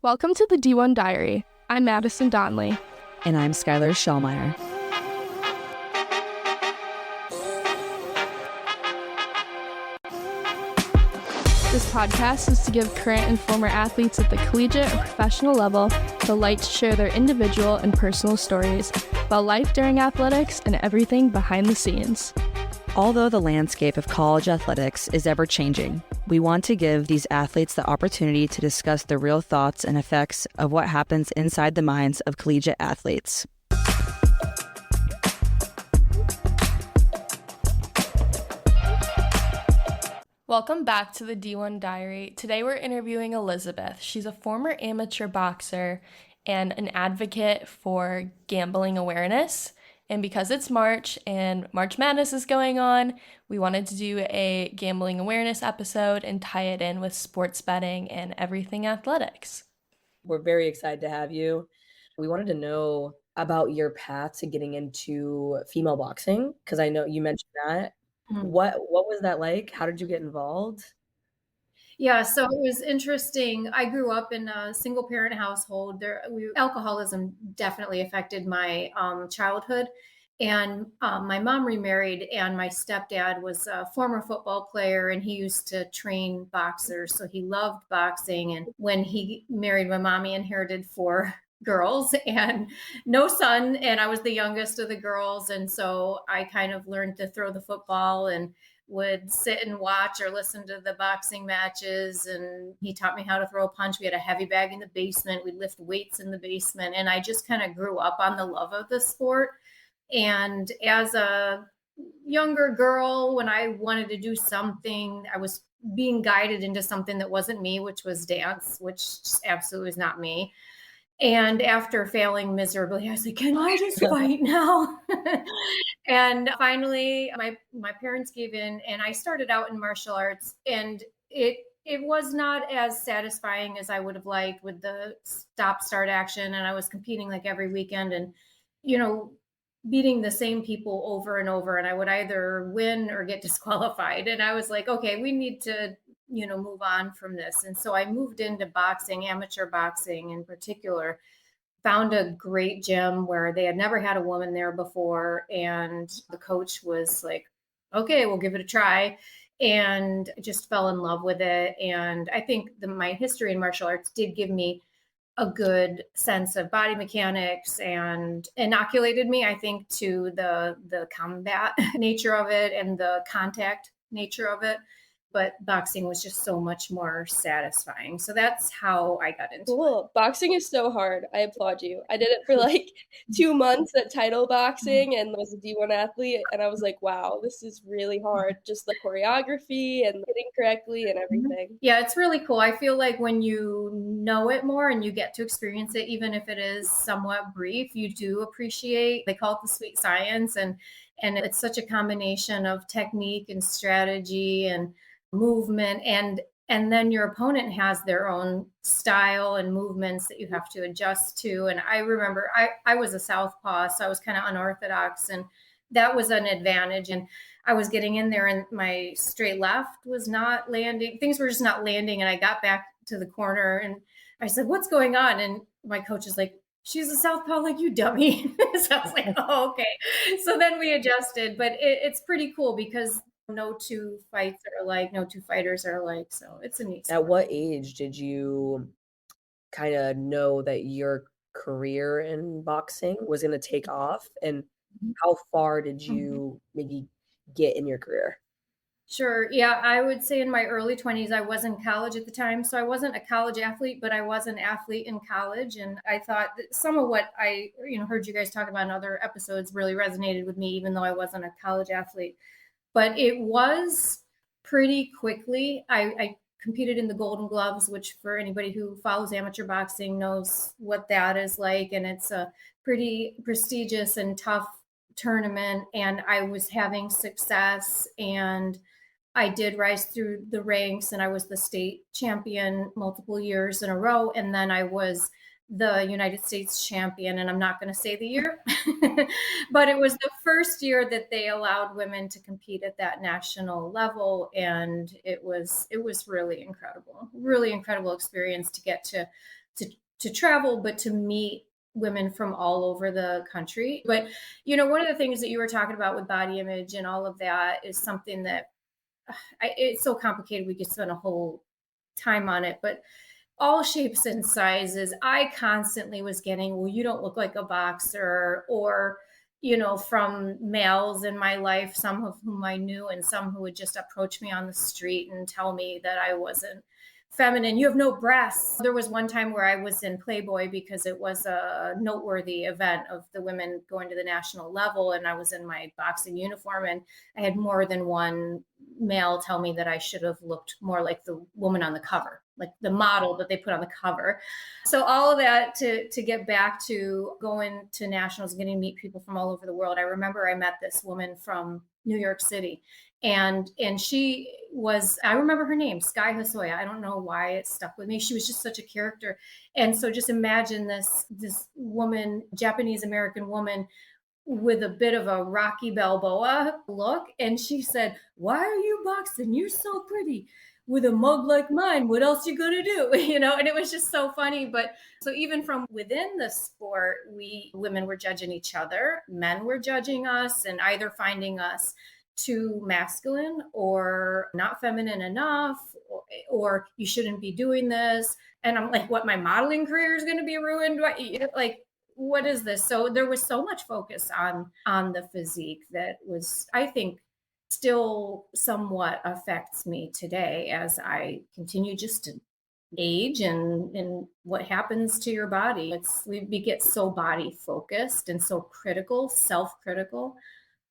Welcome to the D1 Diary. I'm Madison Donley. And I'm Skylar Schellmeyer. This podcast is to give current and former athletes at the collegiate or professional level the light to share their individual and personal stories about life during athletics and everything behind the scenes. Although the landscape of college athletics is ever changing, we want to give these athletes the opportunity to discuss the real thoughts and effects of what happens inside the minds of collegiate athletes. Welcome back to the D1 Diary. Today we're interviewing Elizabeth. She's a former amateur boxer and an advocate for gambling awareness. And because it's March and March Madness is going on, we wanted to do a gambling awareness episode and tie it in with sports betting and everything athletics. We're very excited to have you. We wanted to know about your path to getting into female boxing, because I know you mentioned that. What was that like? How did you get involved? Yeah, so it was interesting. I grew up in a single parent household. Alcoholism definitely affected my childhood. And my mom remarried, and my stepdad was a former football player, and he used to train boxers. So he loved boxing. And when he married my mom, he inherited 4 girls and no son. And I was the youngest of the girls. And so I kind of learned to throw the football and would sit and watch or listen to the boxing matches. And he taught me how to throw a punch. We had a heavy bag in the basement. We'd lift weights in the basement. And I just kind of grew up on the love of the sport. And as a younger girl, when I wanted to do something, I was being guided into something that wasn't me, which was dance, which absolutely is not me. And after failing miserably, I was like, can I just fight now? And finally, my parents gave in, and I started out in martial arts, and it was not as satisfying as I would have liked with the stop-start action. And I was competing like every weekend and, beating the same people over and over. And I would either win or get disqualified. And I was like, okay, we need to move on from this. And so I moved into boxing, amateur boxing in particular, found a great gym where they had never had a woman there before. And the coach was like, okay, we'll give it a try. And I just fell in love with it. And I think my history in martial arts did give me a good sense of body mechanics and inoculated me, I think, to the combat nature of it and the contact nature of it. But boxing was just so much more satisfying. So that's how I got into it. Boxing is so hard. I applaud you. I did it for like 2 months at title boxing and was a D1 athlete. And I was like, wow, this is really hard. Just the choreography and hitting correctly and everything. Yeah, it's really cool. I feel like when you know it more and you get to experience it, even if it is somewhat brief, you do appreciate, they call it the sweet science. And it's such a combination of technique and strategy and movement, and then your opponent has their own style and movements that you have to adjust to. And I remember I was a southpaw, so I was kind of unorthodox, and that was an advantage. And I was getting in there and my straight left was not landing. Things were just not landing. And I got back to the corner and I said, what's going on? And my coach is like, she's a southpaw like you, dummy. So I was like, oh, okay. So then we adjusted, but it's pretty cool because no 2 fights are alike, no 2 fighters are alike. So it's a neat sport. At what age did you kind of know that your career in boxing was going to take off? And how far did you maybe get in your career? Sure. Yeah, I would say in my early 20s, I was in college at the time. So I wasn't a college athlete, but I was an athlete in college. And I thought that some of what I heard you guys talk about in other episodes really resonated with me, even though I wasn't a college athlete. But it was pretty quickly. I competed in the Golden Gloves, which for anybody who follows amateur boxing knows what that is like. And it's a pretty prestigious and tough tournament. And I was having success, and I did rise through the ranks, and I was the state champion multiple years in a row. And then I was the United States champion, and I'm not going to say the year, but it was the first year that they allowed women to compete at that national level. And it was really incredible experience to get to to travel, but to meet women from all over the country. But, one of the things that you were talking about with body image and all of that is something that it's so complicated. We could spend a whole time on it, but all shapes and sizes. I constantly was getting, well, you don't look like a boxer, or, from males in my life, some of whom I knew and some who would just approach me on the street and tell me that I wasn't feminine. You have no breasts. There was one time where I was in Playboy because it was a noteworthy event of the women going to the national level, and I was in my boxing uniform, and I had more than one male tell me that I should have looked more like the woman on the cover, like the model that they put on the cover. So all of that to get back to going to nationals and getting to meet people from all over the world. I remember I met this woman from New York City, and she was, I remember her name, Sky Hasoya. I don't know why it stuck with me. She was just such a character. And so just imagine this woman, Japanese American woman, with a bit of a Rocky Balboa look. And she said, "Why are you boxing? You're so pretty. With a mug like mine, what else you gonna do?" And it was just so funny. But so even from within the sport, women were judging each other, men were judging us, and either finding us too masculine or not feminine enough, or you shouldn't be doing this. And I'm like, what, my modeling career is going to be ruined? Like, what is this? So there was so much focus on the physique that was, I think, still somewhat affects me today as I continue just to age and what happens to your body. We get so body focused and so critical, self-critical.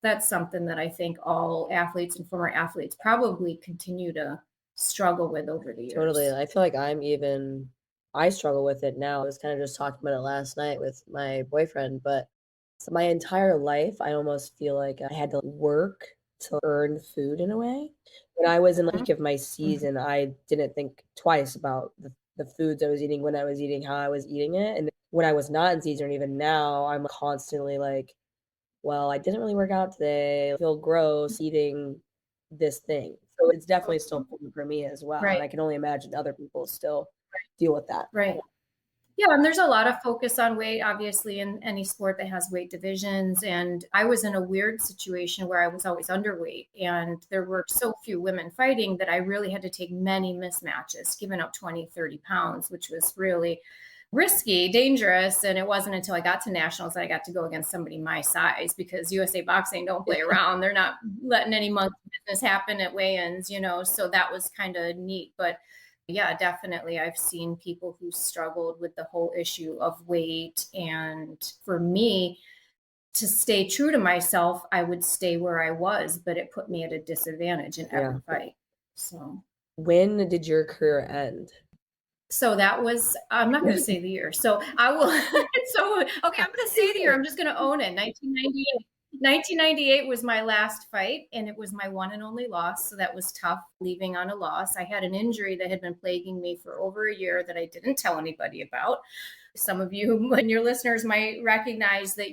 That's something that I think all athletes and former athletes probably continue to struggle with over the years. Totally. I feel like I struggle with it now. I was kind of just talking about it last night with my boyfriend, but so my entire life, I almost feel like I had to work to earn food in a way. When I was in the peak of my season, I didn't think twice about the foods I was eating, when I was eating, how I was eating it. And when I was not in season, or even now, I'm constantly like, well, I didn't really work out today. I feel gross eating this thing. So it's definitely still important for me as well. Right. And I can only imagine other people still deal with that. Right. Yeah, and there's a lot of focus on weight, obviously, in any sport that has weight divisions. And I was in a weird situation where I was always underweight, and there were so few women fighting that I really had to take many mismatches, giving up 20, 30 pounds, which was really risky, dangerous. And it wasn't until I got to nationals that I got to go against somebody my size, because USA Boxing don't play around. They're not letting any monkey business happen at weigh-ins, so that was kind of neat. But yeah, definitely. I've seen people who struggled with the whole issue of weight. And for me, to stay true to myself, I would stay where I was, but it put me at a disadvantage in every fight. So when did your career end? So that was, I'm not going to say the year. So I will, okay, I'm going to say the year. I'm just going to own it. 1998. 1998 was my last fight, and it was my one and only loss. So that was tough, leaving on a loss. I had an injury that had been plaguing me for over a year that I didn't tell anybody about. Some of you and your listeners might recognize that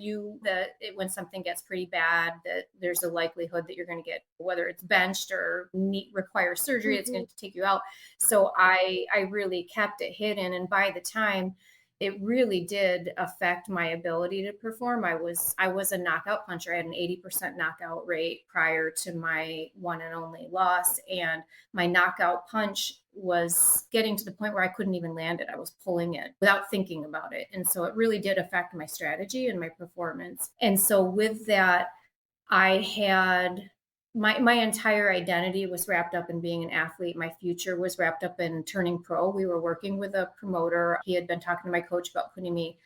when something gets pretty bad, that there's a likelihood that you're going to get, whether it's benched or require surgery, it's going to take you out. So I really kept it hidden. And by the time it really did affect my ability to perform. I was a knockout puncher. I had an 80% knockout rate prior to my one and only loss. And my knockout punch was getting to the point where I couldn't even land it. I was pulling it without thinking about it. And so it really did affect my strategy and my performance. And so with that, I had my entire identity was wrapped up in being an athlete. My future was wrapped up in turning pro. We were working with a promoter. He had been talking to my coach about putting me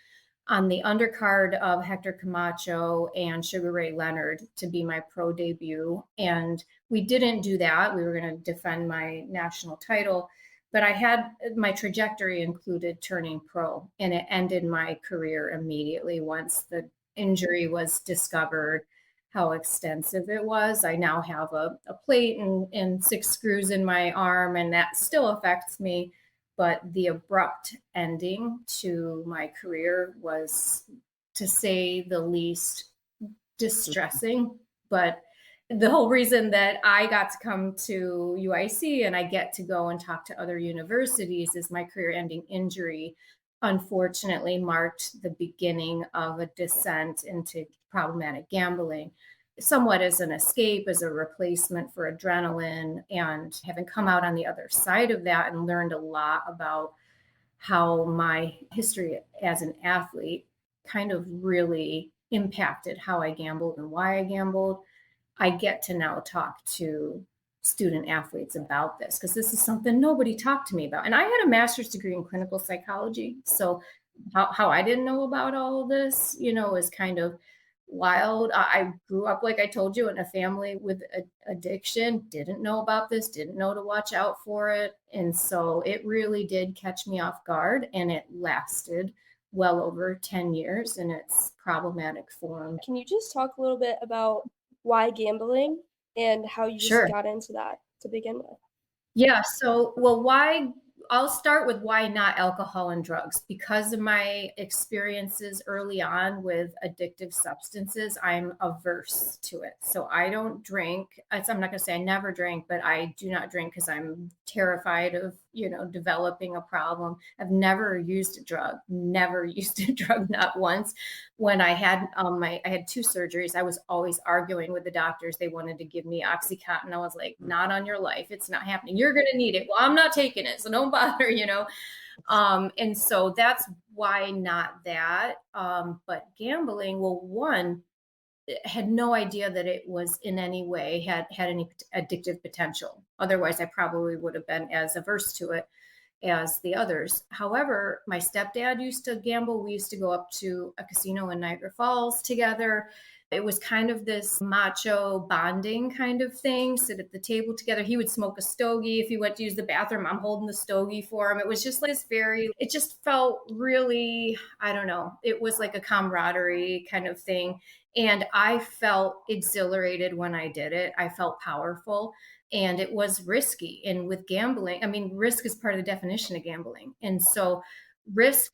on the undercard of Hector Camacho and Sugar Ray Leonard to be my pro debut. And we didn't do that. We were going to defend my national title. But my trajectory included turning pro, and it ended my career immediately once the injury was discovered, how extensive it was. I now have a plate and 6 screws in my arm, and that still affects me. But the abrupt ending to my career was, to say the least, distressing. But the whole reason that I got to come to UIC and I get to go and talk to other universities is my career-ending injury unfortunately marked the beginning of a descent into problematic gambling, somewhat as an escape, as a replacement for adrenaline. And having come out on the other side of that and learned a lot about how my history as an athlete kind of really impacted how I gambled and why I gambled, I get to now talk to student athletes about this because this is something nobody talked to me about. And I had a master's degree in clinical psychology. So how I didn't know about all of this, is kind of wild. I grew up, like I told you, in a family with addiction, didn't know about this, didn't know to watch out for it. And so it really did catch me off guard, and it lasted well over 10 years in its problematic form. Can you just talk a little bit about why gambling and how you Sure. just got into that to begin with? Yeah. So, why? I'll start with why not alcohol and drugs. Because of my experiences early on with addictive substances, I'm averse to it. So I don't drink. I'm not going to say I never drink, but I do not drink because I'm terrified of, developing a problem. I've never used a drug, not once. When I had I had 2 surgeries, I was always arguing with the doctors. They wanted to give me Oxycontin. I was like, not on your life. It's not happening. You're going to need it. Well, I'm not taking it. So don't bother, And so that's why not that. But gambling, well, one, had no idea that it was in any way had any addictive potential. Otherwise, I probably would have been as averse to it as the others. However, my stepdad used to gamble. We used to go up to a casino in Niagara Falls together. It was kind of this macho bonding kind of thing, sit at the table together. He would smoke a stogie. If he went to use the bathroom, I'm holding the stogie for him. It was just like this it just felt really, I don't know, it was like a camaraderie kind of thing. And I felt exhilarated when I did it. I felt powerful. And it was risky. And with gambling, I mean, risk is part of the definition of gambling. And so risk,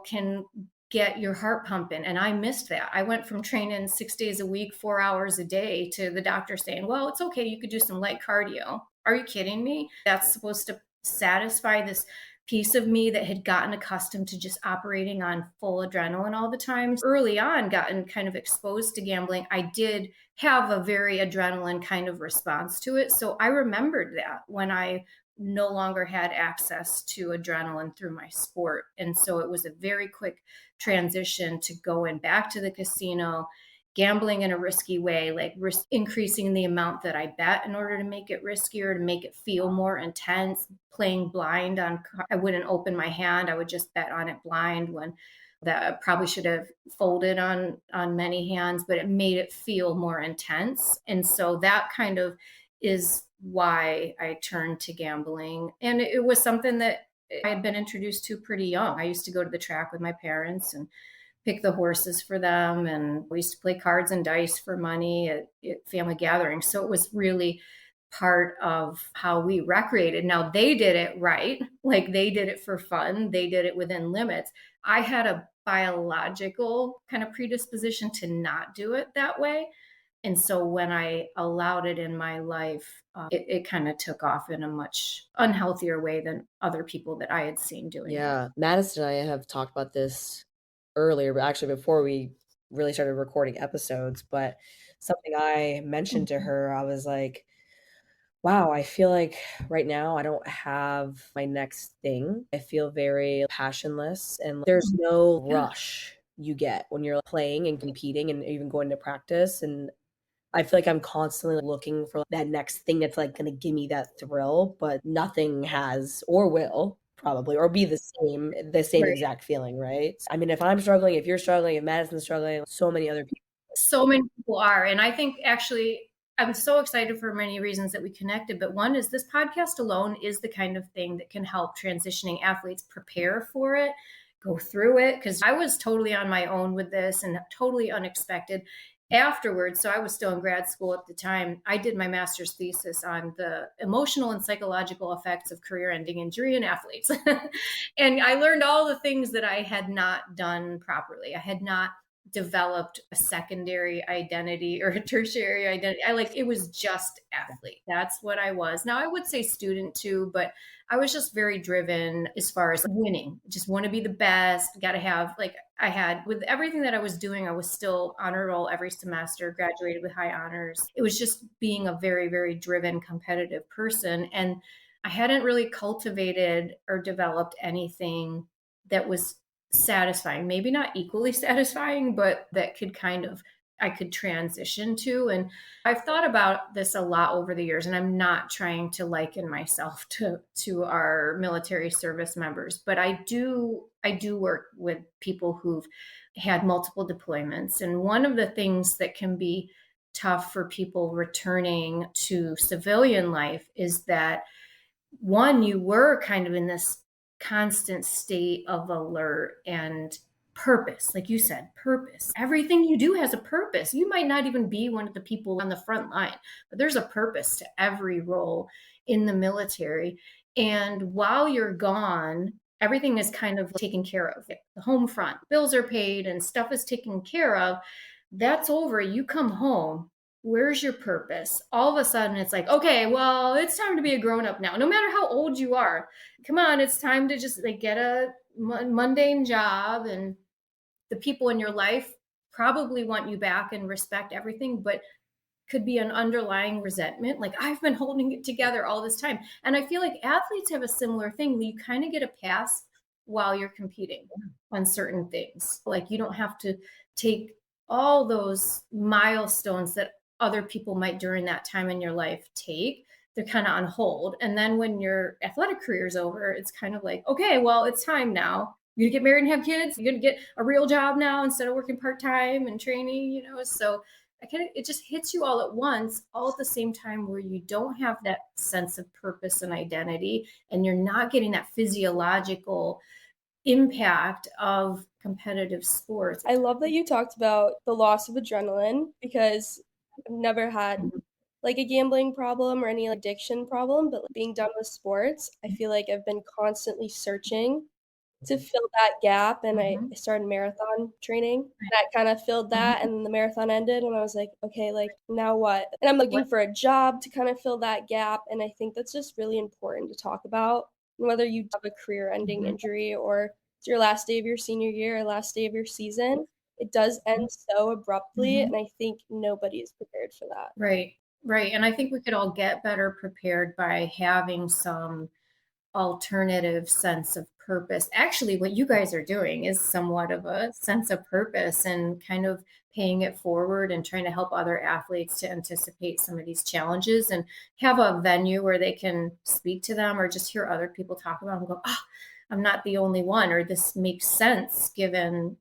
can get your heart pumping. And I missed that. I went from training 6 days a week, 4 hours a day, to the doctor saying, well, it's okay. You could do some light cardio. Are you kidding me? That's supposed to satisfy this piece of me that had gotten accustomed to just operating on full adrenaline all the time. Early on, gotten kind of exposed to gambling. I did have a very adrenaline kind of response to it. So I remembered that when I no longer had access to adrenaline through my sport. And so it was a very quick transition to going back to the casino, gambling in a risky way, like increasing the amount that I bet in order to make it riskier, to make it feel more intense, playing blind on, I wouldn't open my hand. I would just bet on it blind when that I probably should have folded on many hands, but it made it feel more intense. And so that kind of is why I turned to gambling. And it was something that I had been introduced to pretty young. I used to go to the track with my parents and pick the horses for them. And we used to play cards and dice for money at family gatherings. So it was really part of how we recreated. Now they did it right. Like they did it for fun. They did it within limits. I had a biological kind of predisposition to not do it that way. And so when I allowed it in my life, it kind of took off in a much unhealthier way than other people that I had seen doing it. Yeah, Madison and I have talked about this earlier, but actually before we really started recording episodes. But something I mentioned to her, I was like, wow, I feel like right now I don't have my next thing. I feel very passionless, and there's no rush you get when you're playing and competing and even going to practice. And I feel like I'm constantly looking for that next thing that's like going to give me that thrill, but nothing has or will probably or be the same Right. exact feeling, right? I mean, if I'm struggling, if you're struggling, if Madison's struggling, so many other people. So many people are. And I think actually I'm so excited for many reasons that we connected. But one is this podcast alone is the kind of thing that can help transitioning athletes prepare for it, go through it. Because I was totally on my own with this and totally unexpected. Afterwards, so I was still in grad school at the time, I did my master's thesis on the emotional and psychological effects of career-ending injury in athletes. And I learned all the things that I had not done properly. I had not developed a secondary identity or a tertiary identity. It was just athlete. That's what I was. Now I would say student too, but I was just very driven as far as winning. Just want to be the best. Got to have, like, I had with everything that I was doing, I was still honor roll every semester, graduated with high honors. It was just being a very, very driven, competitive person. And I hadn't really cultivated or developed anything that was satisfying, maybe not equally satisfying, but that could kind of, I could transition to. And I've thought about this a lot over the years, and I'm not trying to liken myself to our military service members, but I do work with people who've had multiple deployments. And one of the things that can be tough for people returning to civilian life is that, one, you were kind of in this constant state of alert and purpose. Like you said, purpose. Everything you do has a purpose. You might not even be one of the people on the front line, but there's a purpose to every role in the military. And while you're gone, everything is kind of taken care of. The home front, bills are paid and stuff is taken care of. That's over. You come home. Where's your purpose? All of a sudden it's like, okay, well, it's time to be a grown up now. No matter how old you are, come on, it's time to just like get a mundane job, and the people in your life probably want you back and respect everything, but could be an underlying resentment. Like, I've been holding it together all this time. And I feel like athletes have a similar thing. You kind of get a pass while you're competing on certain things. Like, you don't have to take all those milestones that other people might during that time in your life take. They're kind of on hold. And then when your athletic career is over, it's kind of like, okay, well, it's time now. You're gonna get married and have kids. You're gonna get a real job now instead of working part-time and training, So it just hits you all at once, all at the same time, where you don't have that sense of purpose and identity, and you're not getting that physiological impact of competitive sports. I love that you talked about the loss of adrenaline, because I've never had like a gambling problem or any addiction problem, but being done with sports, I feel like I've been constantly searching to fill that gap. And I started marathon training. That kind of filled that. And then the marathon ended and I was like, okay, like now what? And I'm looking for a job to kind of fill that gap. And I think that's just really important to talk about. Whether you have a career ending injury or it's your last day of your senior year or last day of your season, it does end so abruptly. And I think nobody is prepared for that. Right. Right. And I think we could all get better prepared by having some alternative sense of purpose. Actually, what you guys are doing is somewhat of a sense of purpose and kind of paying it forward and trying to help other athletes to anticipate some of these challenges and have a venue where they can speak to them or just hear other people talk about them and go, oh, I'm not the only one, or this makes sense given,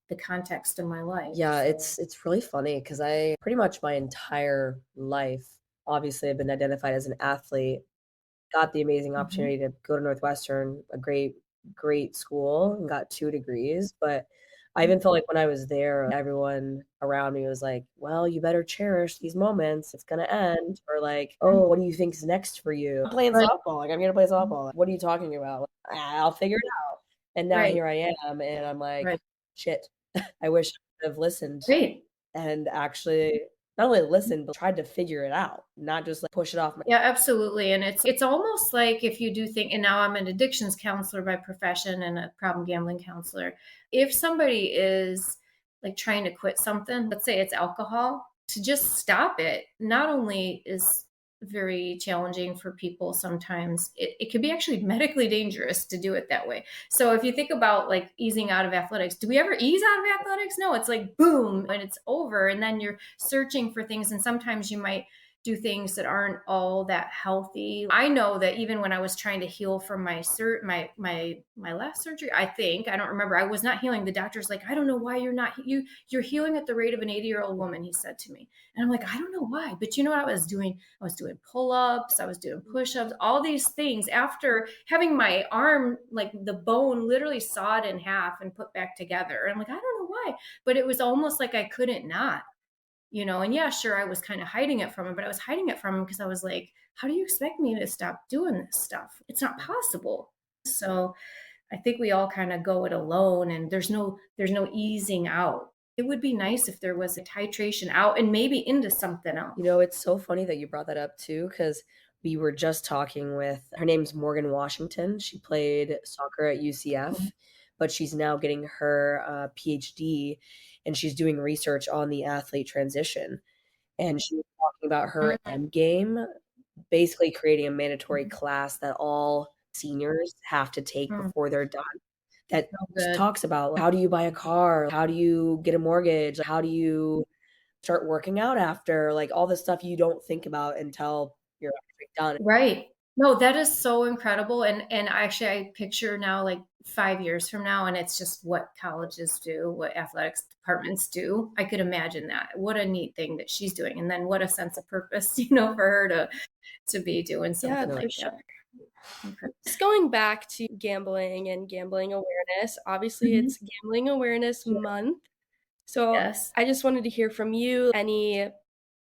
the context of my life. Yeah, it's really funny because I pretty much my entire life, obviously I've been identified as an athlete, got the amazing opportunity to go to Northwestern, a great school, and got 2 degrees, but I even felt like when I was there, everyone around me was like, "Well, you better cherish these moments, it's gonna end," or like, "Oh, what do you think's next for you?" "I'm playing softball, like, I'm gonna play softball." Like, "What are you talking about?" Like, I'll figure it out." And now here I am, and I'm like, "Shit, I wish I would have listened and actually not only listened, but tried to figure it out, not just like push it off my. Yeah, absolutely. And it's almost like if you do think, and now I'm an addictions counselor by profession and a problem gambling counselor. If somebody is like trying to quit something, let's say it's alcohol, to just stop it, not only is very challenging for people sometimes, it can be actually medically dangerous to do it that way. So if you think about like easing out of athletics, do we ever ease out of athletics? No, it's like boom and it's over, and then you're searching for things, and sometimes you might do things that aren't all that healthy. I know that even when I was trying to heal from my last surgery, I don't remember, I was not healing. The doctor's like, I don't know why you're healing at the rate of an 80-year-old woman, he said to me. And I'm like, I don't know why, but you know what I was doing? I was doing pull-ups, I was doing push-ups, all these things after having my arm, like the bone literally sawed in half and put back together. And I'm like, I don't know why, but it was almost like I couldn't not. And yeah, sure, I was kind of hiding it from him, but I was hiding it from him because I was like, how do you expect me to stop doing this stuff? It's not possible. So I think we all kind of go it alone, and there's no easing out. It would be nice if there was a titration out and maybe into something else. It's so funny that you brought that up too, because we were just talking with her name's Morgan Washington. She played soccer at UCF, but she's now getting her PhD and she's doing research on the athlete transition. And she was talking about her end game, basically creating a mandatory class that all seniors have to take before they're done. That talks about how do you buy a car? How do you get a mortgage? How do you start working out after? Like all the stuff you don't think about until you're actually done. Right. No, that is so incredible. And actually I picture now like 5 years from now, and it's just what colleges do, what athletics departments do. I could imagine that. What a neat thing that she's doing. And then what a sense of purpose, for her to be doing something like that. Just going back to gambling and gambling awareness, obviously it's Gambling Awareness Month. So Yes. I just wanted to hear from you any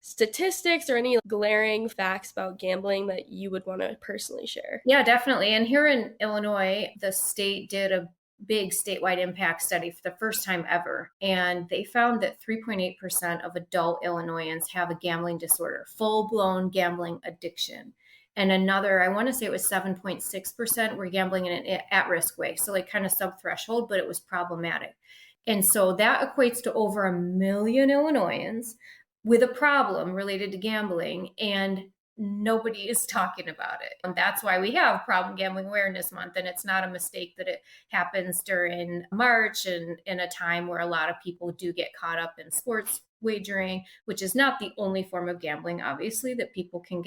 statistics or any glaring facts about gambling that you would want to personally share. Yeah, definitely. And here in Illinois, the state did a big statewide impact study for the first time ever. And they found that 3.8% of adult Illinoisans have a gambling disorder, full-blown gambling addiction. And another, I want to say it was 7.6% were gambling in an at-risk way. So like kind of sub-threshold, but it was problematic. And so that equates to over 1 million Illinoisans with a problem related to gambling, and nobody is talking about it. And that's why we have Problem Gambling Awareness Month. And it's not a mistake that it happens during March and in a time where a lot of people do get caught up in sports wagering, which is not the only form of gambling, obviously, that people can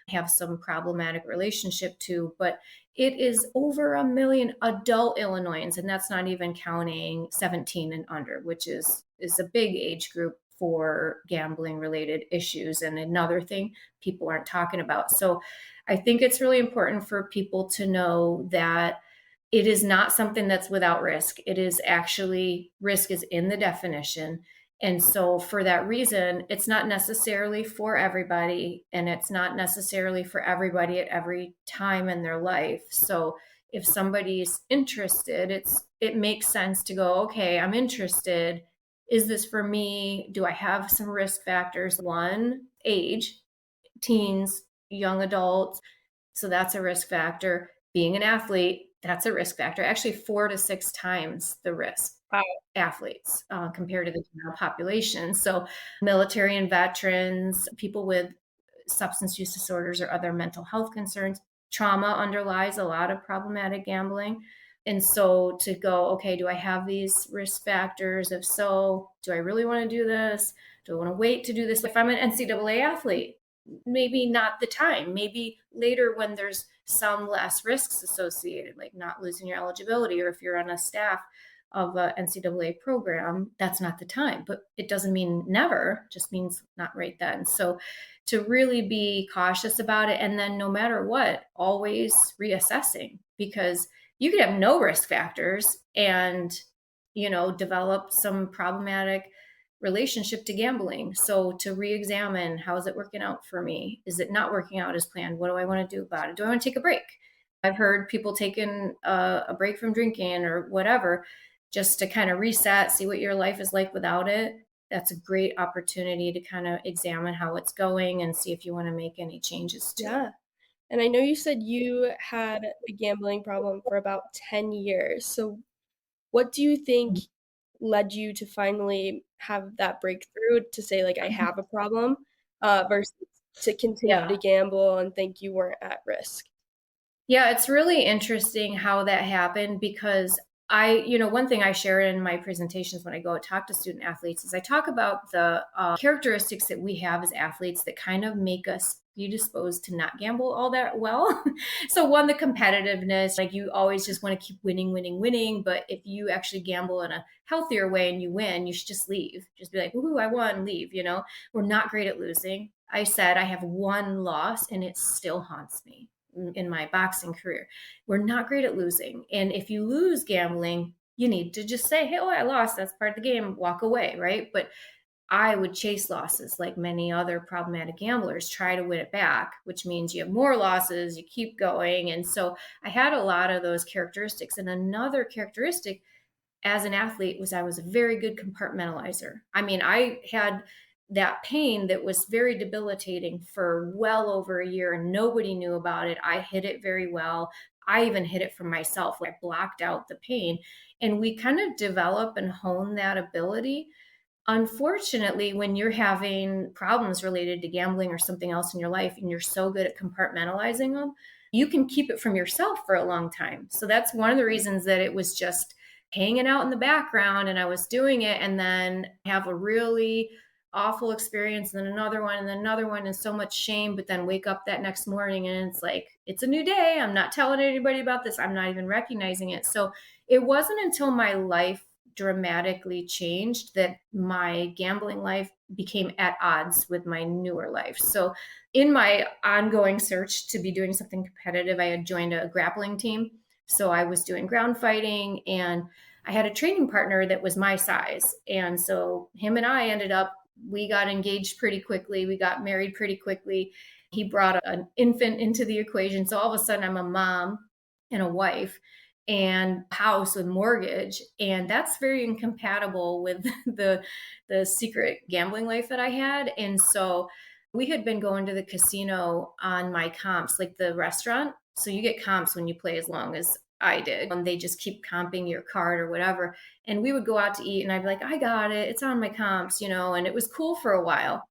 have some problematic relationship to, but it is over 1 million adult Illinoisans, and that's not even counting 17 and under, which is a big age group for gambling related issues, and another thing people aren't talking about. So I think it's really important for people to know that it is not something that's without risk. It is actually, risk is in the definition. And so for that reason, it's not necessarily for everybody, and it's not necessarily for everybody at every time in their life. So if somebody's interested, it makes sense to go, okay, I'm interested. Is this for me? Do I have some risk factors? One, age, teens, young adults. So that's a risk factor. Being an athlete, that's a risk factor. Actually, 4 to 6 times the risk. Wow. Athletes compared to the general population. So military and veterans, people with substance use disorders or other mental health concerns, trauma underlies a lot of problematic gambling. And so to go, okay, do I have these risk factors? If so, do I really want to do this? Do I want to wait to do this? If I'm an NCAA athlete, maybe not the time, maybe later when there's some less risks associated, like not losing your eligibility, or if you're on a staff of a NCAA program, that's not the time. But it doesn't mean never, just means not right then. So to really be cautious about it, and then no matter what, always reassessing, because you could have no risk factors and develop some problematic relationship to gambling. So to re-examine, how is it working out for me? Is it not working out as planned? What do I want to do about it? Do I want to take a break? I've heard people taking a break from drinking or whatever, just to kind of reset, see what your life is like without it. That's a great opportunity to kind of examine how it's going and see if you want to make any changes to it. And I know you said you had a gambling problem for about 10 years. So what do you think led you to finally have that breakthrough to say, like, I have a problem, versus to continue to gamble and think you weren't at risk? Yeah, it's really interesting how that happened, because one thing I share in my presentations when I go talk to student athletes is I talk about the characteristics that we have as athletes that kind of make us predisposed to not gamble all that well. So one, the competitiveness, like you always just want to keep winning, winning, winning. But if you actually gamble in a healthier way and you win, you should just leave. Just be like, woohoo, I won, leave, We're not great at losing. I said I have one loss and it still haunts me in my boxing career. We're not great at losing. And if you lose gambling, you need to just say, hey, I lost. That's part of the game. Walk away, right? But I would chase losses like many other problematic gamblers, try to win it back, which means you have more losses, you keep going. And so I had a lot of those characteristics. And another characteristic as an athlete was I was a very good compartmentalizer. I mean, I had that pain that was very debilitating for well over a year and nobody knew about it. I hid it very well. I even hid it from myself. Like, I blocked out the pain. And we kind of develop and hone that ability. Unfortunately, when you're having problems related to gambling or something else in your life and you're so good at compartmentalizing them, you can keep it from yourself for a long time. So that's one of the reasons that it was just hanging out in the background and I was doing it and then have a really awful experience and then another one and then another one and so much shame, but then wake up that next morning and it's like, it's a new day. I'm not telling anybody about this. I'm not even recognizing it. So it wasn't until my life dramatically changed that my gambling life became at odds with my newer life. So in my ongoing search to be doing something competitive, I had joined a grappling team. So I was doing ground fighting and I had a training partner that was my size. And so him and I ended up, we got engaged pretty quickly. We got married pretty quickly. He brought an infant into the equation. So all of a sudden I'm a mom and a wife and house with mortgage, and that's very incompatible with the secret gambling life that I had. And so we had been going to the casino on my comps, like the restaurant. So you get comps when you play as long as I did, and they just keep comping your card or whatever. And we would go out to eat and I'd be like, I got it, it's on my comps, and it was cool for a while.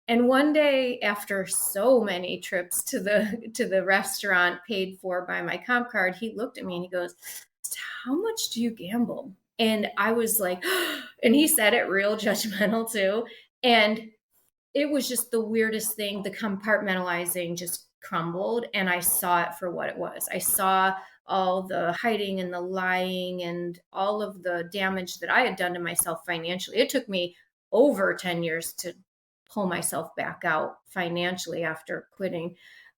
And one day, after so many trips to the restaurant paid for by my comp card, he looked at me and he goes, "How much do you gamble?" And I was like, and he said it real judgmental too. And it was just the weirdest thing. The compartmentalizing just crumbled, and I saw it for what it was. I saw all the hiding and the lying and all of the damage that I had done to myself financially. It took me over 10 years to pull myself back out financially after quitting.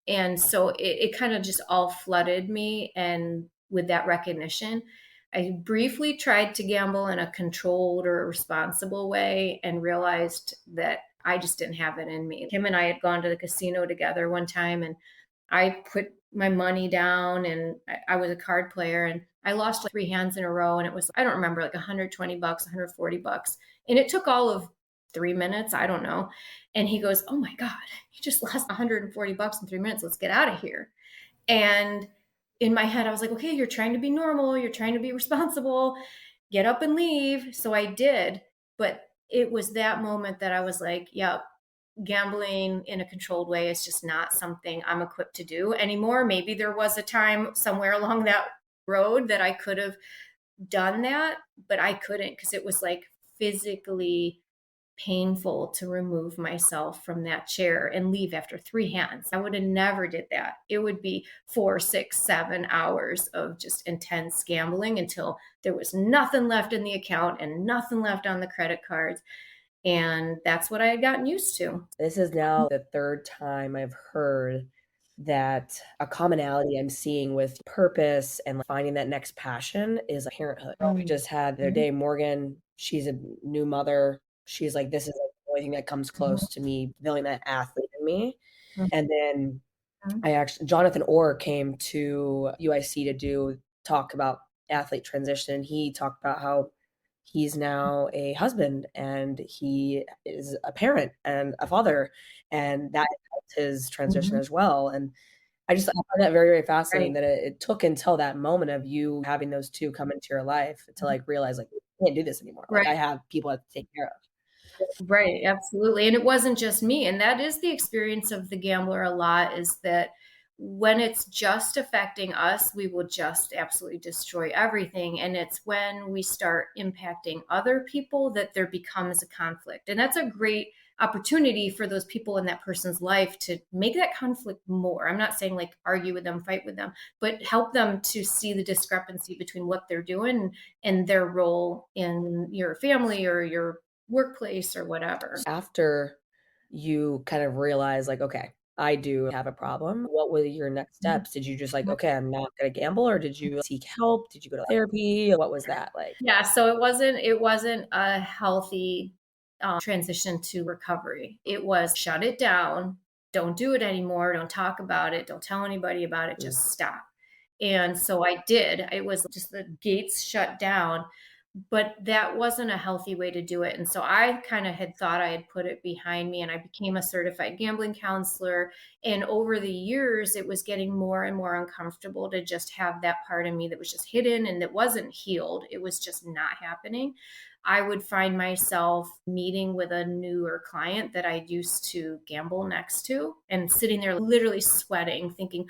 And so it kind of just all flooded me. And with that recognition, I briefly tried to gamble in a controlled or responsible way and realized that I just didn't have it in me. Him and I had gone to the casino together one time and I put my money down and I was a card player and I lost like 3 hands in a row. And it was, I don't remember, like $120, $140. And it took all of 3 minutes. I don't know. And he goes, "Oh my God, you just lost $140 in 3 minutes. Let's get out of here." And in my head, I was like, okay, you're trying to be normal. You're trying to be responsible. Get up and leave. So I did. But it was that moment that I was like, yep, gambling in a controlled way is just not something I'm equipped to do anymore. Maybe there was a time somewhere along that road that I could have done that, but I couldn't because it was like physically painful to remove myself from that chair and leave after 3 hands. I would have never did that. It would be 4, 6, 7 hours of just intense gambling until there was nothing left in the account and nothing left on the credit cards. And that's what I had gotten used to. This is now the third time I've heard that a commonality I'm seeing with purpose and finding that next passion is parenthood. We just had the other day, Morgan, she's a new mother. She's like, this is like the only thing that comes close to me feeling that athlete in me. And then Jonathan Orr came to UIC to talk about athlete transition. He talked about how he's now a husband and he is a parent and a father, and that helped his transition as well. And I find that very, very fascinating that it took until that moment of you having those two come into your life to like realize like, I can't do this anymore. Like I have people I have to take care of. Right, absolutely. And it wasn't just me. And that is the experience of the gambler a lot, is that when it's just affecting us, we will just absolutely destroy everything. And it's when we start impacting other people that there becomes a conflict. And that's a great opportunity for those people in that person's life to make that conflict more. I'm not saying like argue with them, fight with them, but help them to see the discrepancy between what they're doing and their role in your family or your workplace or whatever. After you kind of realize like, okay, I do have a problem, what were your next steps? Did you just like, okay, I'm not going to gamble, or did you seek help? Did you go to therapy? What was that like? Yeah, so it wasn't a healthy transition to recovery. It was shut it down, don't do it anymore, don't talk about it, don't tell anybody about it, just stop. And so I did. It was just the gates shut down. but that wasn't a healthy way to do it. And so I kind of had thought I had put it behind me, and I became a certified gambling counselor. And over the years, it was getting more and more uncomfortable to just have that part of me that was just hidden and that wasn't healed. It was just not happening. I would find myself meeting with a newer client that I used to gamble next to and sitting there literally sweating, thinking,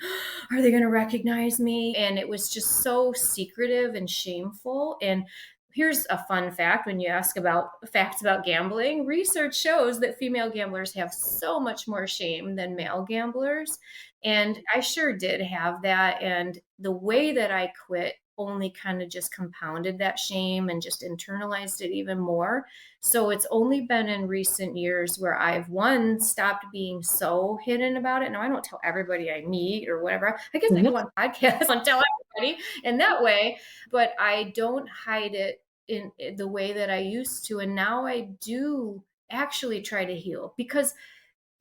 are they going to recognize me? And it was just so secretive and shameful. And here's a fun fact: when you ask about facts about gambling, research shows that female gamblers have so much more shame than male gamblers. And I sure did have that. And the way that I quit only kind of just compounded that shame and just internalized it even more. So it's only been in recent years where I've, one, stopped being so hidden about it. Now, I don't tell everybody I meet or whatever. I guess I go on podcasts and tell everybody in that way, but I don't hide it in the way that I used to. And now I do actually try to heal, because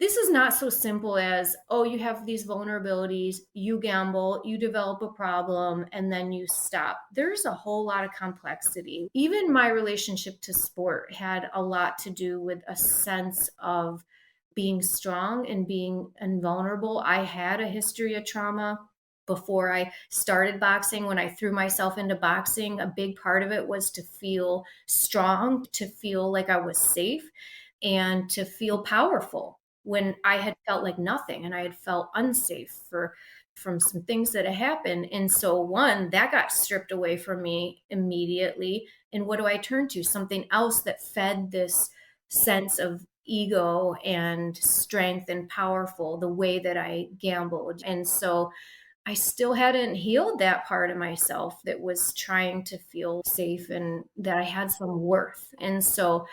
this is not so simple as, oh, you have these vulnerabilities, you gamble, you develop a problem, and then you stop. There's a whole lot of complexity. Even my relationship to sport had a lot to do with a sense of being strong and being invulnerable. I had a history of trauma before I started boxing. When I threw myself into boxing, a big part of it was to feel strong, to feel like I was safe, and to feel powerful when I had felt like nothing and I had felt unsafe from some things that had happened. And so, one, that got stripped away from me immediately. And what do I turn to? Something else that fed this sense of ego and strength and powerful, the way that I gambled. And so I still hadn't healed that part of myself that was trying to feel safe and that I had some worth. And so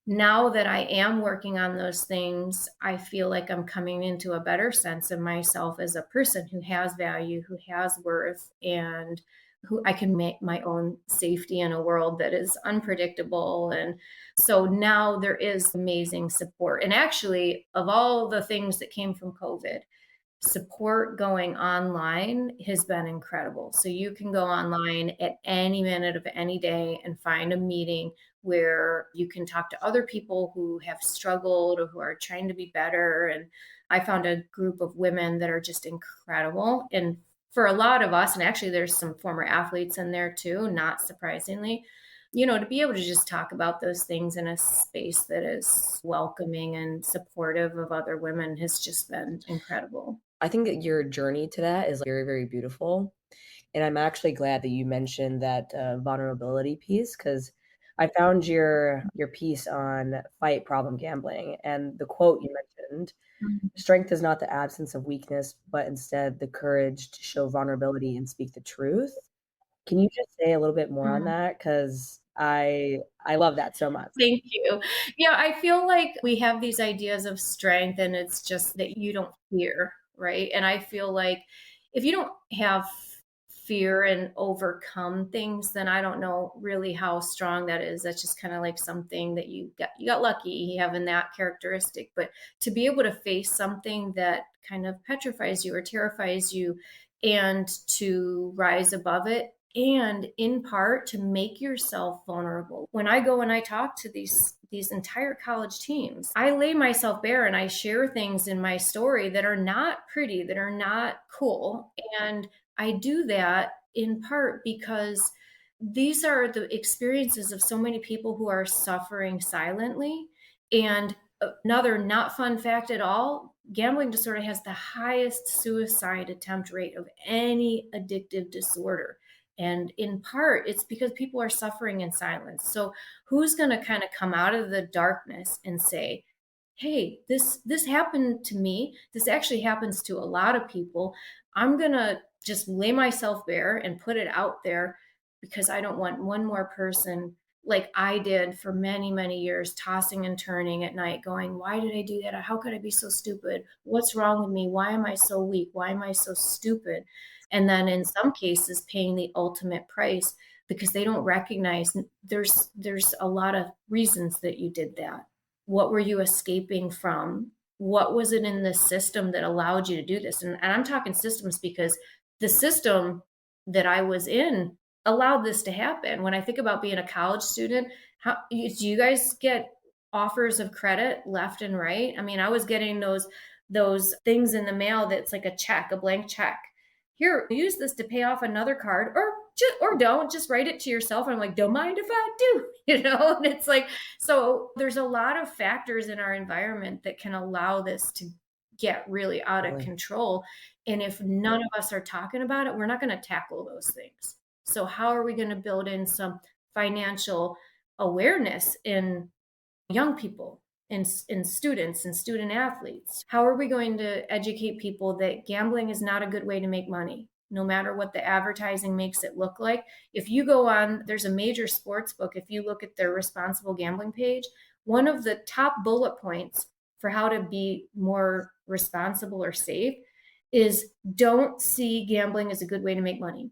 now that I am working on those things, I feel like I'm coming into a better sense of myself as a person who has value, who has worth, and who I can make my own safety in a world that is unpredictable. And so now there is amazing support. And actually, of all the things that came from COVID, support going online has been incredible. So you can go online at any minute of any day and find a meeting where you can talk to other people who have struggled or who are trying to be better. And I found a group of women that are just incredible. And for a lot of us, and actually there's some former athletes in there too, not surprisingly, to be able to just talk about those things in a space that is welcoming and supportive of other women has just been incredible. I think that your journey to that is very, very beautiful. And I'm actually glad that you mentioned that vulnerability piece, because I found your piece on fight problem gambling, and the quote you mentioned, strength is not the absence of weakness, but instead the courage to show vulnerability and speak the truth. Can you just say a little bit more on that? Because I love that so much. Thank you. Yeah, I feel like we have these ideas of strength, and it's just that you don't fear, right? And I feel like if you don't have fear and overcome things, then I don't know really how strong that is. That's just kind of like something that you got lucky having that characteristic. But to be able to face something that kind of petrifies you or terrifies you, and to rise above it, and in part to make yourself vulnerable. When I go and I talk to these entire college teams, I lay myself bare and I share things in my story that are not pretty, that are not cool. And I do that in part because these are the experiences of so many people who are suffering silently. And another not fun fact at all, gambling disorder has the highest suicide attempt rate of any addictive disorder. And in part, it's because people are suffering in silence. So who's going to kind of come out of the darkness and say, hey, this happened to me. This actually happens to a lot of people. I'm going to just lay myself bare and put it out there, because I don't want one more person like I did for many, many years, tossing and turning at night, going, why did I do that? How could I be so stupid? What's wrong with me? Why am I so weak? Why am I so stupid? And then in some cases, paying the ultimate price because they don't recognize there's a lot of reasons that you did that. What were you escaping from? What was it in the system that allowed you to do this? And I'm talking systems because the system that I was in allowed this to happen. When I think about being a college student, do you guys get offers of credit left and right? I mean, I was getting those things in the mail that's like a check, a blank check. Here, use this to pay off another card, or don't, just write it to yourself. And I'm like, don't mind if I do, And it's like, so there's a lot of factors in our environment that can allow this to get really out of control. And if none of us are talking about it, we're not going to tackle those things. So how are we going to build in some financial awareness in young people, in students and student athletes? How are we going to educate people that gambling is not a good way to make money, no matter what the advertising makes it look like? If you go on, there's a major sports book, if you look at their responsible gambling page, one of the top bullet points for how to be more responsible or safe is don't see gambling as a good way to make money.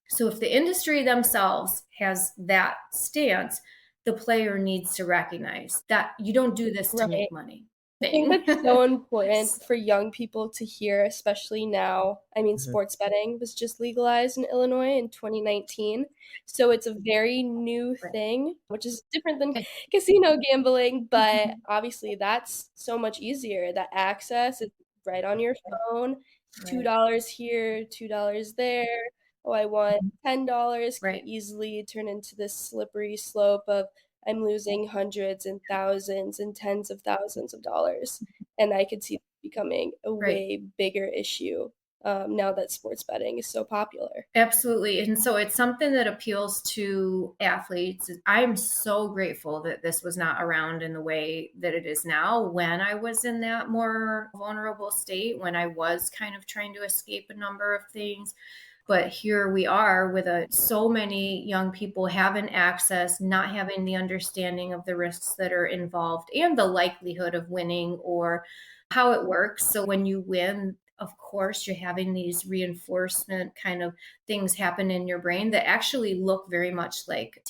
So if the industry themselves has that stance, the player needs to recognize that you don't do this to make money. I think that's so important for young people to hear, especially now. I mean, sports betting was just legalized in Illinois in 2019. So it's a very new thing, which is different than casino gambling, but obviously that's so much easier. That access is right on your phone. $2 here, $2 there. Oh, I want $10 can easily turn into this slippery slope of I'm losing hundreds and thousands and tens of thousands of dollars. And I could see it becoming a way bigger issue now that sports betting is so popular. Absolutely. And so it's something that appeals to athletes. I'm so grateful that this was not around in the way that it is now. When I was in that more vulnerable state, when I was kind of trying to escape a number of things, but here we are with so many young people having access, not having the understanding of the risks that are involved and the likelihood of winning or how it works. So when you win, of course, you're having these reinforcement kind of things happen in your brain that actually look very much like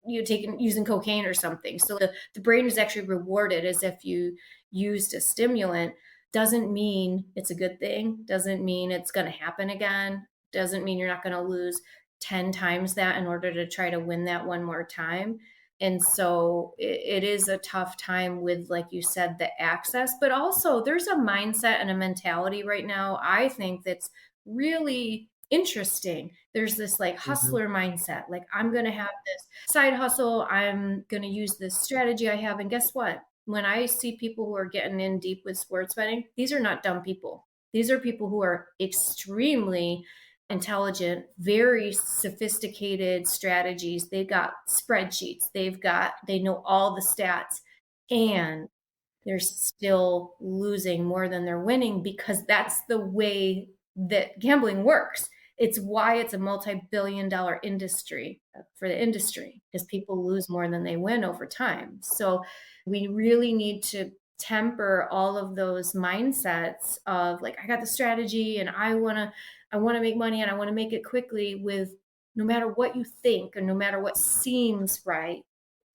using cocaine or something. So the brain is actually rewarded as if you used a stimulant. Doesn't mean it's a good thing. Doesn't mean it's going to happen again. Doesn't mean you're not going to lose 10 times that in order to try to win that one more time. And so it is a tough time with, like you said, the access, but also there's a mindset and a mentality right now, I think, that's really interesting. There's this like hustler mindset, like I'm going to have this side hustle. I'm going to use this strategy I have. And guess what? When I see people who are getting in deep with sports betting, these are not dumb people. These are people who are extremely intelligent, very sophisticated strategies. They've got spreadsheets. They know all the stats, and they're still losing more than they're winning because that's the way that gambling works. It's why it's a multi-billion-dollar industry for the industry, because people lose more than they win over time. So we really need to temper all of those mindsets of like, I got the strategy and I want to make money and I want to make it quickly, with no matter what you think and no matter what seems right,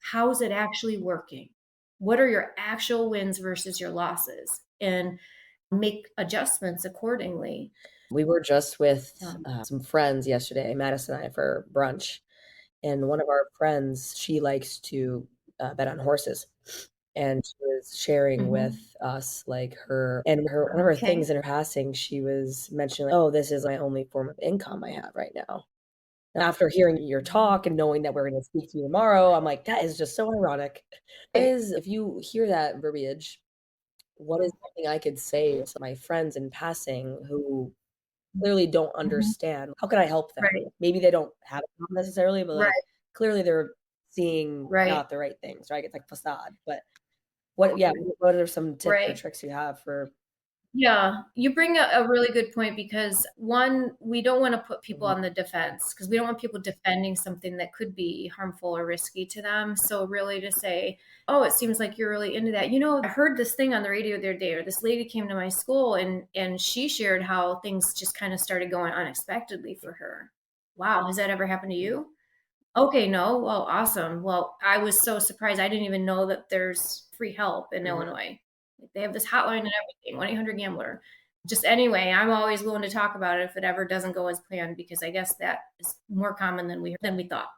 how is it actually working? What are your actual wins versus your losses? And make adjustments accordingly. We were just with some friends yesterday, Madison and I, for brunch. And one of our friends, she likes to bet on horses. And she was sharing with us like one of her things in her passing, she was mentioning, like, oh, this is my only form of income I have right now. And after hearing your talk and knowing that we're going to speak to you tomorrow, I'm like, that is just so ironic. If you hear that verbiage, what is something I could say to my friends in passing who clearly don't understand? How can I help them? Maybe they don't have it necessarily, but like, clearly they're seeing not the right things, right? It's like facade. But what are some tips or tricks you have for? Yeah, you bring a really good point, because one, we don't want to put people on the defense, because we don't want people defending something that could be harmful or risky to them. So really to say, oh, it seems like you're really into that. I heard this thing on the radio the other day, or this lady came to my school and she shared how things just kind of started going unexpectedly for her. Wow, has that ever happened to you? Okay, no. Well, awesome. Well, I was so surprised. I didn't even know that there's free help in Illinois. They have this hotline and everything, 1-800-GAMBLER. just anyway, I'm always willing to talk about it if it ever doesn't go as planned, because I guess that is more common than we thought.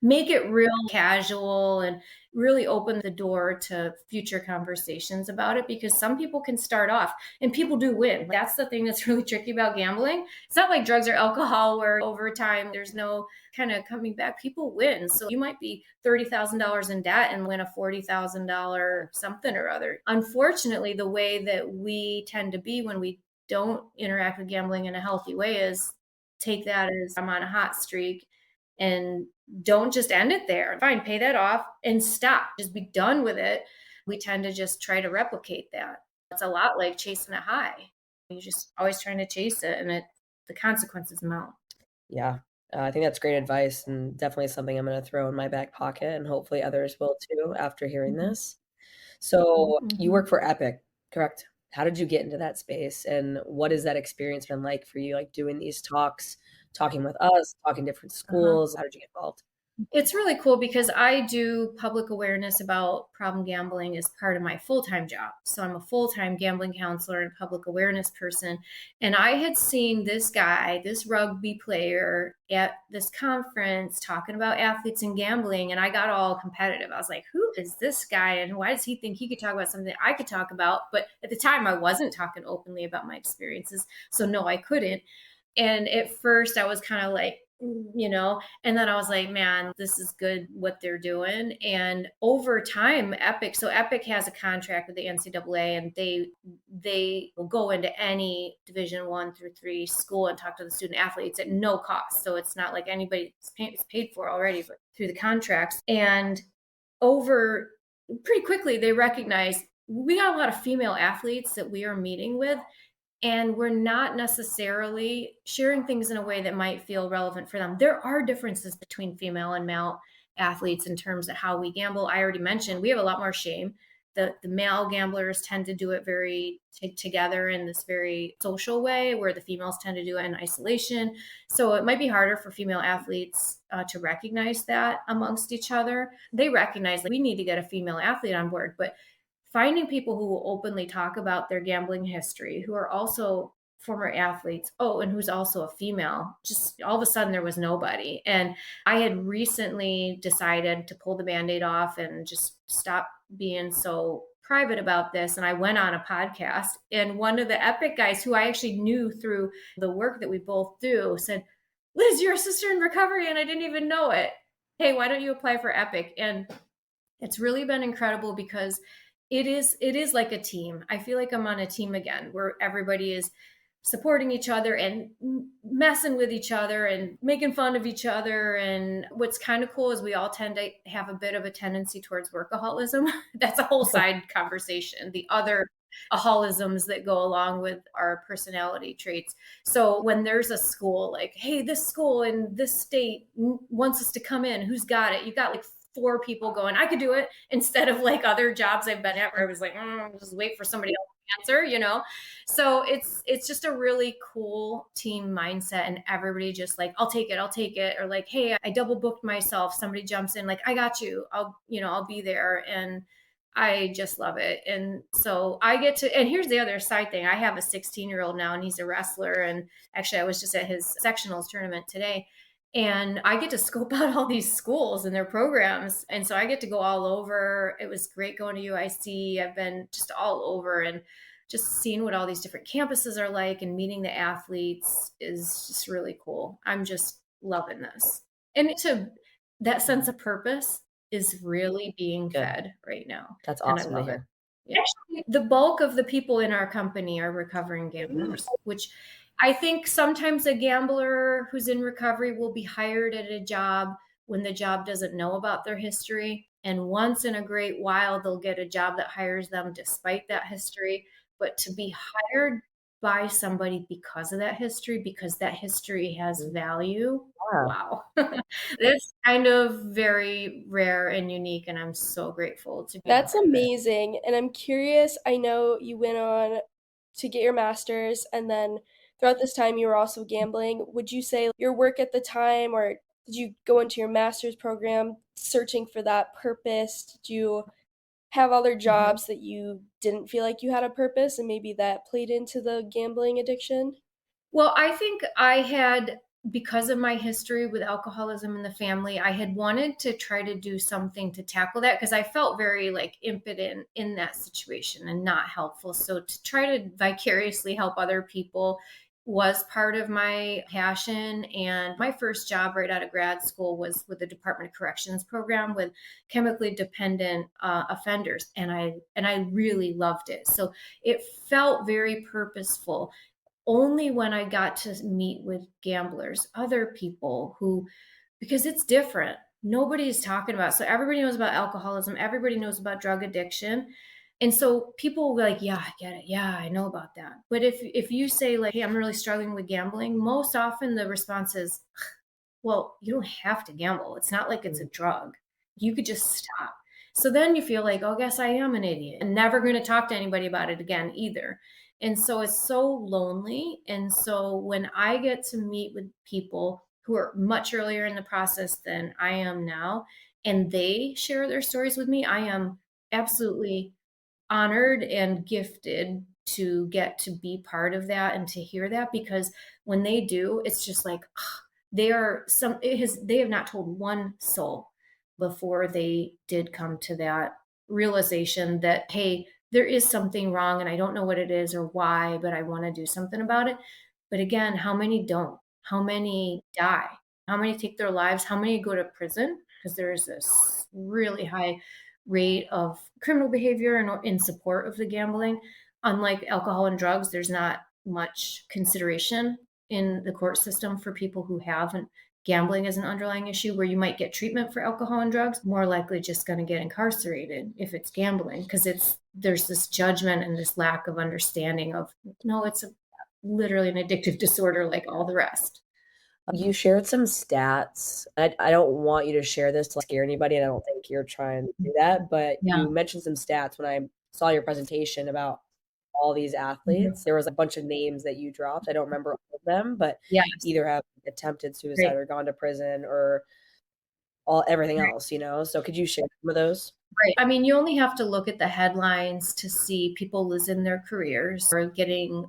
Make it real casual and really open the door to future conversations about it, because some people can start off and people do win. That's the thing that's really tricky about gambling. It's not like drugs or alcohol where over time there's no kind of coming back. People win. So you might be $30,000 in debt and win a $40,000 something or other. Unfortunately, the way that we tend to be when we don't interact with gambling in a healthy way is take that as I'm on a hot streak, and don't just end it there. Fine, pay that off and stop. Just be done with it. We tend to just try to replicate that. It's a lot like chasing a high. You're just always trying to chase it, and the consequences mount. Yeah. I think that's great advice, and definitely something I'm going to throw in my back pocket, and hopefully others will too after hearing this. So you work for Epic, correct? How did you get into that space, and what has that experience been like for you, like doing these talks, talking with us, talking different schools? How did you get involved? It's really cool because I do public awareness about problem gambling as part of my full-time job. So I'm a full-time gambling counselor and public awareness person. And I had seen this guy, this rugby player at this conference talking about athletes and gambling. And I got all competitive. I was like, who is this guy? And why does he think he could talk about something that I could talk about? But at the time, I wasn't talking openly about my experiences. So no, I couldn't. And at first I was kind of like, and then I was like, man, this is good what they're doing. And over time, Epic has a contract with the NCAA, and they will go into any Division 1 through 3 school and talk to the student athletes at no cost. So it's not like anybody is paid for already, but through the contracts. And over pretty quickly, they recognize we got a lot of female athletes that we are meeting with, and we're not necessarily sharing things in a way that might feel relevant for them. There are differences between female and male athletes in terms of how we gamble. I already mentioned we have a lot more shame. The male gamblers tend to do it very together in this very social way, where the females tend to do it in isolation. So it might be harder for female athletes to recognize that amongst each other. They recognize that we need to get a female athlete on board, but finding people who will openly talk about their gambling history, who are also former athletes, and who's also a female, just all of a sudden there was nobody. And I had recently decided to pull the Band-Aid off and just stop being so private about this. And I went on a podcast, and one of the Epic guys, who I actually knew through the work that we both do, said, Liz, you're a sister in recovery, and I didn't even know it. Hey, why don't you apply for Epic? And it's really been incredible because it is like a team. I feel like I'm on a team again, where everybody is supporting each other and messing with each other and making fun of each other. And what's kind of cool is we all tend to have a bit of a tendency towards workaholism. That's a whole side conversation. The other aholisms that go along with our personality traits. So when there's a school like, hey, this school in this state wants us to come in, who's got it? You got like 4 people going, I could do it, instead of like other jobs I've been at where I was like, just wait for somebody else to answer. So it's just a really cool team mindset, and everybody just like, I'll take it, or like, hey, I double booked myself, somebody jumps in like, I got you, I'll be there. And I just love it. And so I get to, and here's the other side thing. I have a 16-year-old now, and he's a wrestler. And actually I was just at his sectionals tournament today. And I get to scope out all these schools and their programs. And so I get to go all over. It was great going to UIC. I've been just all over, and just seeing what all these different campuses are like and meeting the athletes is just really cool. I'm just loving this. And that sense of purpose is really being fed right now. That's And I awesome to love it. hear. Actually, the bulk of the people in our company are recovering gamblers, which I think sometimes a gambler who's in recovery will be hired at a job when the job doesn't know about their history. And once in a great while, they'll get a job that hires them despite that history. But to be hired by somebody because of that history, because that history has value, wow. That's kind of very rare and unique, and I'm so grateful to be. That's amazing. And I'm curious, I know you went on to get your master's, and then throughout this time you were also gambling. Would you say your work at the time, or did you go into your master's program searching for that purpose? Did you have other jobs that you didn't feel like you had a purpose, and maybe that played into the gambling addiction? Well, I think I had, because of my history with alcoholism in the family, I had wanted to try to do something to tackle that because I felt very like impotent in that situation and not helpful. So to try to vicariously help other people was part of my passion. And my first job right out of grad school was with the Department of Corrections program with chemically dependent offenders, and I really loved it. So it felt very purposeful. Only when I got to meet with gamblers, other people who, because it's different. Nobody's talking about. So everybody knows about alcoholism. Everybody knows about drug addiction. And so people will be like, yeah, I get it. Yeah, I know about that. But if you say like, hey, I'm really struggling with gambling, most often the response is, well, you don't have to gamble. It's not like it's a drug. You could just stop. So then you feel like, oh, I guess I am an idiot and never going to talk to anybody about it again either. And so it's so lonely. And so when I get to meet with people who are much earlier in the process than I am now, and they share their stories with me, I am absolutely honored and gifted to get to be part of that and to hear that, because when they do, it's just like, they have not told one soul before they did come to that realization that, hey, there is something wrong and I don't know what it is or why, but I want to do something about it. But again, how many don't? How many die? How many take their lives? How many go to prison? Because there is this really high rate of criminal behavior in support of the gambling. Unlike alcohol and drugs, there's not much consideration in the court system for people who have gambling as an underlying issue, where you might get treatment for alcohol and drugs, more likely just going to get incarcerated if it's gambling, because there's this judgment and this lack of understanding of, no, it's literally an addictive disorder like all the rest. You shared some stats. I don't want you to share this to scare anybody, and I don't think you're trying to do that, but Yeah. you mentioned some stats when I saw your presentation about all these athletes. There was a bunch of names that you dropped. I don't remember all of them, but Yes. either have attempted suicide Right. or gone to prison or everything else, you know? So could you share some of those? Right. I mean, you only have to look at the headlines to see people losing their careers or getting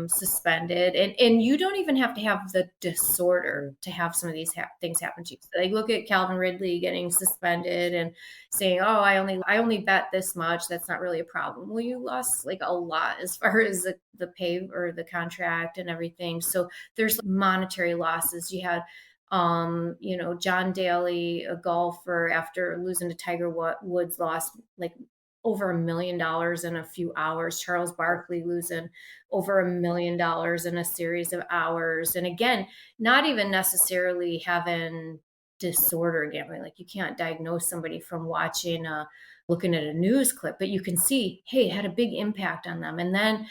suspended. And you don't even have to have the disorder to have some of these things happen to you. So, like, look at Calvin Ridley getting suspended and saying, oh, I only bet this much. That's not really a problem. Well, you lost like a lot as far as the pay or the contract and everything. So there's monetary losses. You had John Daly, a golfer, after losing to Tiger Woods, lost like over $1 million in a few hours. Charles Barkley losing over $1 million in a series of hours. And again, not even necessarily having disorder gambling. Like, you can't diagnose somebody from looking at a news clip, but you can see, hey, it had a big impact on them. And then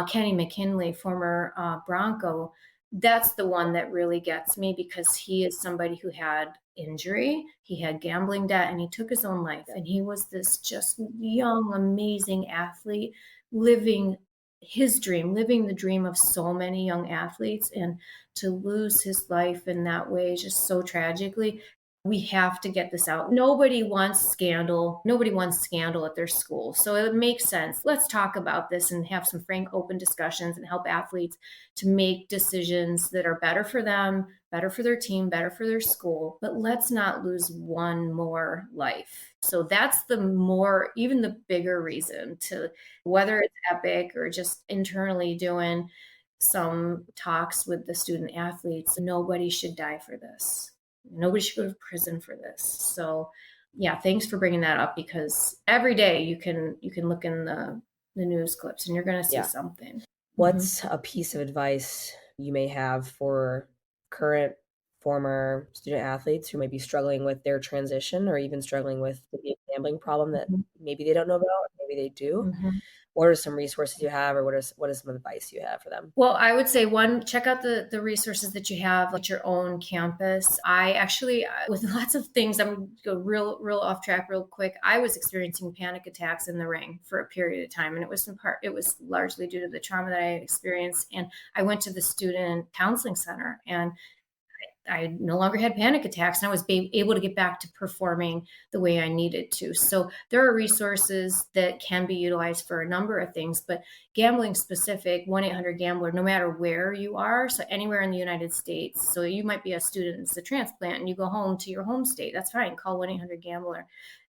Kenny McKinley, former Bronco, that's the one that really gets me, because he is somebody who had injury, he had gambling debt, and he took his own life. And he was this just young, amazing athlete, living his dream, living the dream of so many young athletes. And to lose his life in that way, just so tragically, we have to get this out. Nobody wants scandal. Nobody wants scandal at their school. So it makes sense. Let's talk about this and have some frank, open discussions and help athletes to make decisions that are better for them, better for their team, better for their school. But let's not lose one more life. So that's even the bigger reason to, whether it's Epic or just internally doing some talks with the student athletes, nobody should die for this. Nobody should go to prison for this. So yeah, thanks for bringing that up, because every day you can look in the news clips and you're going to see something. What's a piece of advice you may have for current, former student athletes who might be struggling with their transition, or even struggling with the gambling problem that maybe they don't know about, maybe they do? What are some resources you have, or what is some advice you have for them? Well, I would say, one, check out the resources that you have at your own campus. I actually, with lots of things, I'm going to go real off track real quick. I was experiencing panic attacks in the ring for a period of time. And it was largely due to the trauma that I had experienced. And I went to the student counseling center, and I no longer had panic attacks, and I was able to get back to performing the way I needed to. So there are resources that can be utilized for a number of things, but gambling specific, 1-800-GAMBLER, no matter where you are, so anywhere in the United States. So you might be a student, it's a transplant, and you go home to your home state. That's fine. Call 1-800-GAMBLER.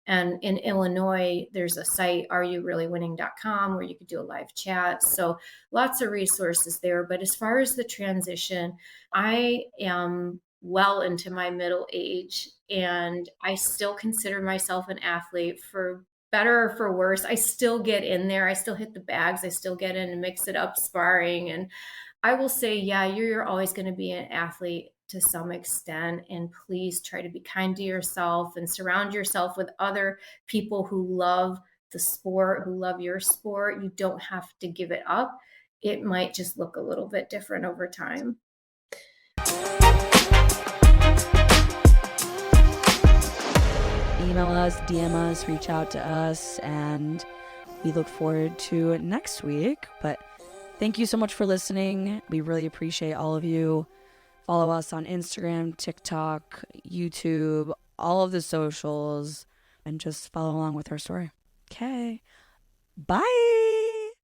And in Illinois, there's a site, areyoureallywinning.com, where you could do a live chat. So lots of resources there. But as far as the transition, I am well into my middle age, and I still consider myself an athlete. For better or for worse, I still get in there. I still hit the bags. I still get in and mix it up sparring. And I will say, yeah, you're always going to be an athlete to some extent. And please try to be kind to yourself and surround yourself with other people who love the sport, who love your sport. You don't have to give it up. It might just look a little bit different over time. Email us, DM us, reach out to us, and we look forward to next week. But thank you so much for listening. We really appreciate all of you. Follow us on Instagram, TikTok, YouTube, all of the socials, and just follow along with our story. Okay. Bye.